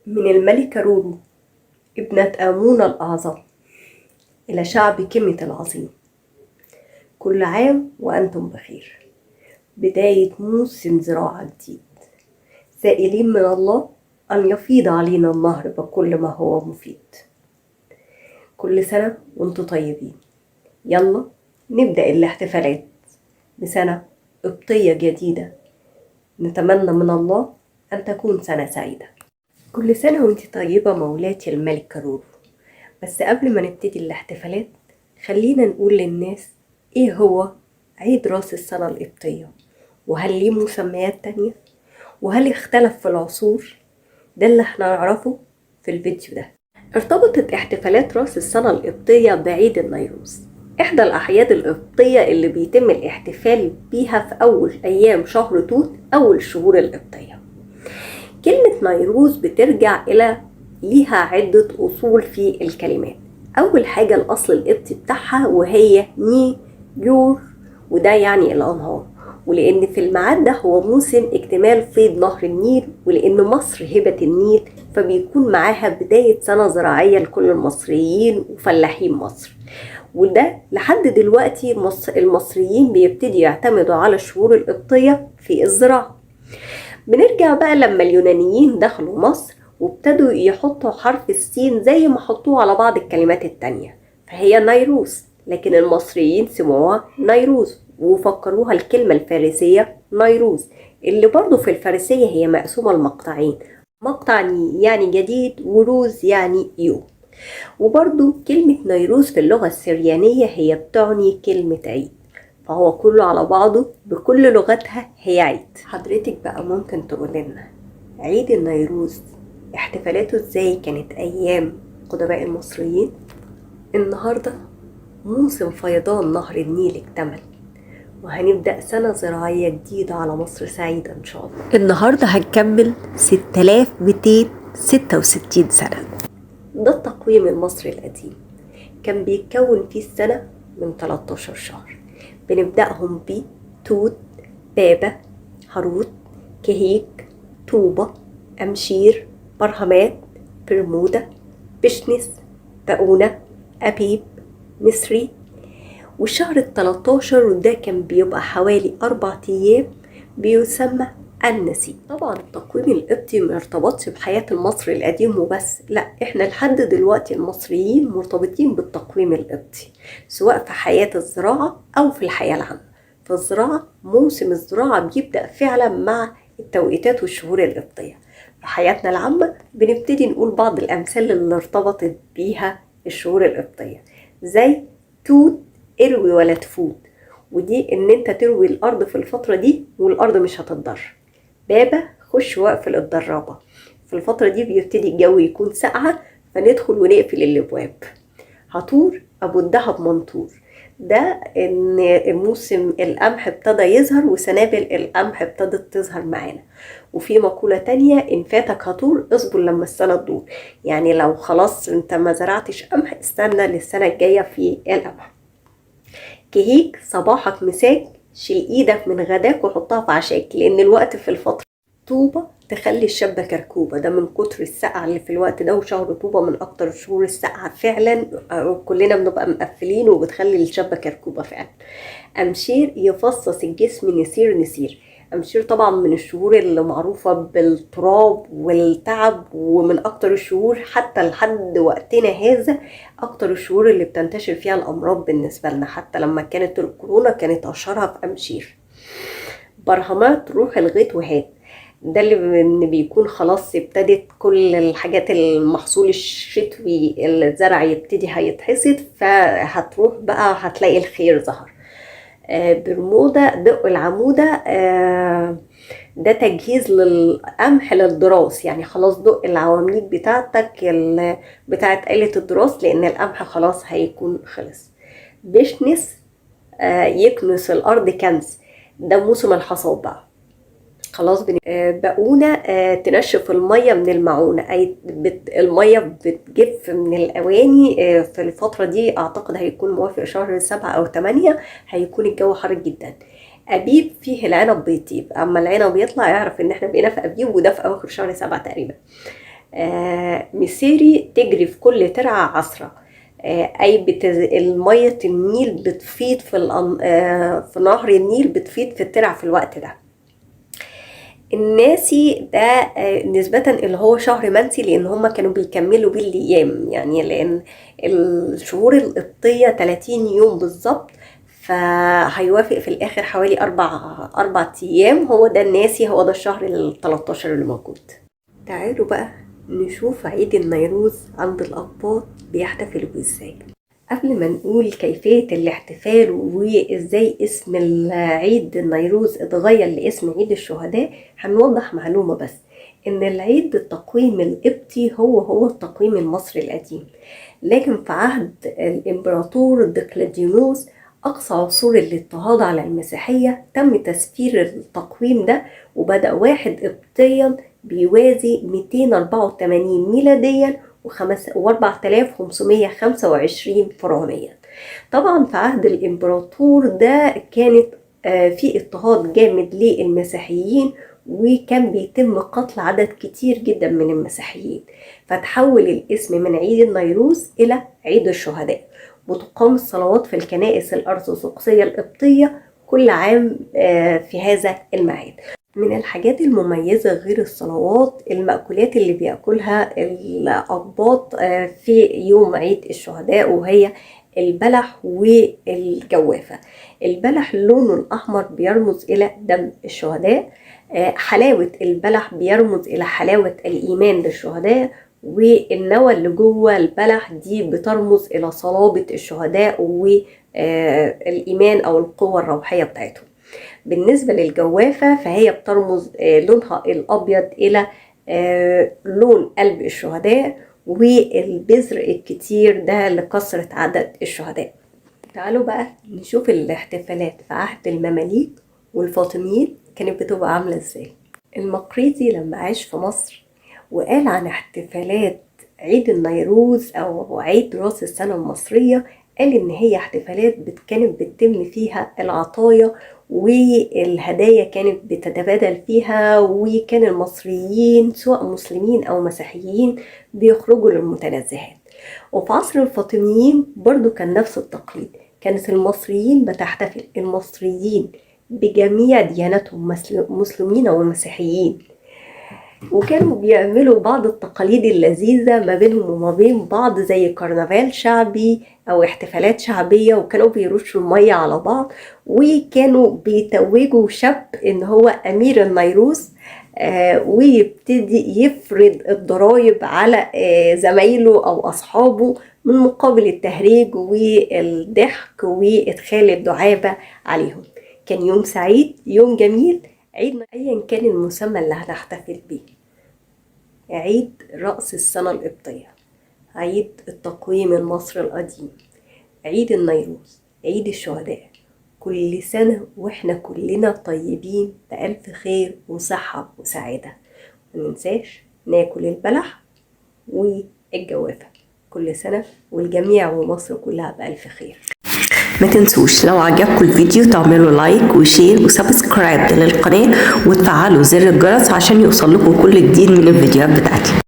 من الملكة رورو ابنة آمون الأعظم إلى شعب كيميت العظيم، كل عام وأنتم بخير. بداية موسم زراعة جديد، سائلين من الله أن يفيض علينا النهر بكل ما هو مفيد. كل سنة وانتم طيبين. يلا نبدأ الاحتفالات بسنة قبطية جديدة، نتمنى من الله أن تكون سنة سعيدة. كل سنة وانت طيبة مولاتي الملكة رورو. بس قبل ما نبتدي الاحتفالات خلينا نقول للناس ايه هو عيد راس السنة القبطية، وهل ليه مسميات تانية، وهل اختلف في العصور. ده اللي احنا نعرفه في الفيديو ده. ارتبطت احتفالات راس السنة القبطية بعيد النيروز، احدى الاعياد القبطية اللي بيتم الاحتفال بيها في اول ايام شهر توت، اول الشهور القبطية. كلمة نيروز بترجع إلى ليها عدة أصول في الكلمات. أول حاجة الأصل القبطي بتاعها وهي ني يور، وده يعني الأنهار، ولأن في الميعاد ده هو موسم اكتمال فيض نهر النيل، ولأن مصر هبة النيل فبيكون معاها بداية سنة زراعية لكل المصريين وفلاحين مصر. وده لحد دلوقتي المصريين بيبتدي يعتمدوا على الشهور القبطية في الزراعة. بنرجع بقى لما اليونانيين دخلوا مصر وابتدوا يحطوا حرف السين زي ما حطوه على بعض الكلمات التانية، فهي نيروز، لكن المصريين سموها نيروز وفكروها الكلمة الفارسية نيروز، اللي برضو في الفارسية هي مقسومة لمقطعين، مقطع يعني جديد وروز يعني يوم. وبرضو كلمة نيروز في اللغة السريانية هي بتعني كلمة عيد، فهو كله على بعضه بكل لغتها هي عيد. حضرتك بقى ممكن تقول لنا عيد النيروز احتفالاته ازاي كانت ايام قدماء المصريين؟ النهاردة موسم فيضان نهر النيل اكتمل، وهنبدأ سنة زراعية جديدة على مصر سعيدة ان شاء الله. النهاردة هنكمل 6266 سنة. ده التقويم المصري القديم، كان بيتكون فيه السنة من 13 شهر، بنبدأهم ب توت، بابا، هاروت، كهيك، طوبة، أمشير، برهمات، برمودا، بشنس، باؤونة، أبيب، مصري. والشهر ال13 ده كان بيبقى حوالي 4 أيام، بيسمى النسيم. طبعا التقويم القبطي ما ارتبطش بحياة المصري القديم وبس، لا، احنا لحد دلوقتي المصريين مرتبطين بالتقويم القبطي، سواء في حياة الزراعة او في الحياة العامة. في الزراعة موسم الزراعة بيبدأ فعلا مع التوقيتات والشهور القبطية. في حياتنا العامة بنبتدي نقول بعض الأمثال اللي ارتبطت بيها الشهور القبطية، زي توت اروي ولا تفوت، ودي ان انت تروي الارض في الفترة دي والارض مش هتتضر. بابا خش واقفل الدرابة، في الفترة دي بيبتدي الجو يكون ساقعة فندخل ونقفل الابواب. هطور ابو الدهب منطور، ده ان موسم القمح ابتدى يظهر وسنابل القمح ابتدت تظهر معانا. وفي مقولة تانية ان فاتك هطور اصبر لما السنة تدور، يعني لو خلاص انت ما زرعتش قمح استنى للسنة الجاية في القمح. كهيك صباحك مساك، شيل ايدك من غداك وحطها في عشاك، لان الوقت في الفترة. طوبة تخلي الشابة كركوبة، ده من كتر السقعة اللي في الوقت ده، وشهر طوبة من اكتر الشهور السقعة فعلا، كلنا بنبقى مقفلين وبتخلي الشابة كركوبة فعلا. امشير يفصص الجسم نسير نسير، امشير طبعا من الشهور اللي معروفة بالتراب والتعب، ومن اكتر الشهور حتى لحد وقتنا هذا اكتر الشهور اللي بتنتشر فيها الامراض بالنسبة لنا، حتى لما كانت الكورونا كانت اشهرها في امشير. برهمات روح الغيط وهات، ده اللي بيكون خلاص ابتدت كل الحاجات المحصول الشتوي الزرع يبتدي هيتحصد، فهتروح بقى هتلاقي الخير ظهر. برمودا دق العمودة، ده تجهيز للقمح للدراس، يعني خلاص دق العواميد بتاعتك بتاعت آلة الدراس لأن القمح خلاص هيكون خلص. بشنس يكنس الأرض كنس، ده موسم الحصاد بقى خلاص. باؤونة تنشف المية من المعونة، أي المية بتجف من الأواني. في الفترة دي أعتقد هيكون موافق شهر 7 أو 8، هيكون الجو حر جدا. أبيب فيه العنب بيطيب، أما العنب يطلع يعرف إن احنا بقينا في أبيب، وده في أواخر شهر 7 تقريبا. مسيري تجري في كل ترعة عصرة. أي المية النيل بتفيض في نهر النيل بتفيض في الترع في الوقت ده. الناسي ده نسبة اللي هو شهر منسي، لأن هما كانوا بيكملوا بالأيام، يعني لأن الشهور القبطية 30 يوم بالظبط، فهيوافق في الآخر حوالي أربع أيام. هو ده الناسي، هو ده الشهر 13 اللي موجود. تعالوا بقى نشوف عيد النيروز عند الأقباط بيحتفلوا ازاي. قبل ما نقول كيفية الاحتفال وازاي اسم العيد النيروز اتغير لاسم عيد الشهداء، هنوضح معلومة بس، ان العيد التقويم القبطي هو التقويم المصري القديم، لكن في عهد الامبراطور دقلديانوس أقصى عصور الاضطهاد على المسيحية تم تسفير التقويم ده، وبدأ 1 قبطيا بيوازي 284 ميلاديا و4525 فرعونيا. طبعا في عهد الامبراطور ده كانت في اضطهاد جامد للمسيحيين، وكان بيتم قتل عدد كتير جدا من المسيحيين، فتحول الاسم من عيد النيروز إلى عيد الشهداء. وتقام الصلوات في الكنائس الأرثوذكسية القبطية كل عام في هذا الميعاد. من الحاجات المميزة غير الصلوات المأكولات اللي بيأكلها الأقباط في يوم عيد الشهداء، وهي البلح والجوافة. البلح لونه الأحمر بيرمز إلى دم الشهداء، حلاوة البلح بيرمز إلى حلاوة الإيمان للشهداء، والنوى اللي جوه البلح دي بترمز إلى صلابة الشهداء والإيمان أو القوة الروحية بتاعتهم. بالنسبة للجوافة فهي بترمز لونها الأبيض إلى لون قلب الشهداء، والبذر الكتير ده لكثرة عدد الشهداء. تعالوا بقى نشوف الاحتفالات في عهد المماليك والفاطميين كانت بتبقى عاملة ازاي. المقريزي لما عاش في مصر وقال عن احتفالات عيد النيروز أو عيد رأس السنة المصرية، قال إن هي احتفالات كانت بتتم فيها العطايا والهدايا كانت بتتبادل فيها، وكان المصريين سواء مسلمين أو مسيحيين بيخرجوا للمتنزهات. وفي عصر الفاطميين برضو كان نفس التقليد، كانت المصريين بتحتفل المصريين بجميع دياناتهم، مسلمين ومسيحيين، وكانوا بيعملوا بعض التقاليد اللذيذة ما بينهم وما بين بعض، زي كرنفال شعبي أو احتفالات شعبية، وكانوا بيرشوا المية على بعض، وكانوا بيتوجوا شاب إن هو أمير النيروز، ويبتدي يفرض الضرايب على زمايله أو أصحابه من مقابل التهريج والضحك وإدخال الدعابة عليهم. كان يوم سعيد، يوم جميل، عيد أيا كان المسمى اللي هنحتفل بيه. عيد رأس السنة القبطية، عيد التقويم المصري القديم، عيد النيروز، عيد الشهداء. كل سنة وإحنا كلنا طيبين بألف خير وصحة وسعادة. مننساش ناكل البلح والجوافة كل سنة، والجميع ومصر كلها بألف خير. ما تنسوش لو عجبكم الفيديو تعملوا لايك وشير وسبسكرايب للقناة وتفعلوا زر الجرس عشان يوصل لكم كل جديد من الفيديوهات بتاعتي.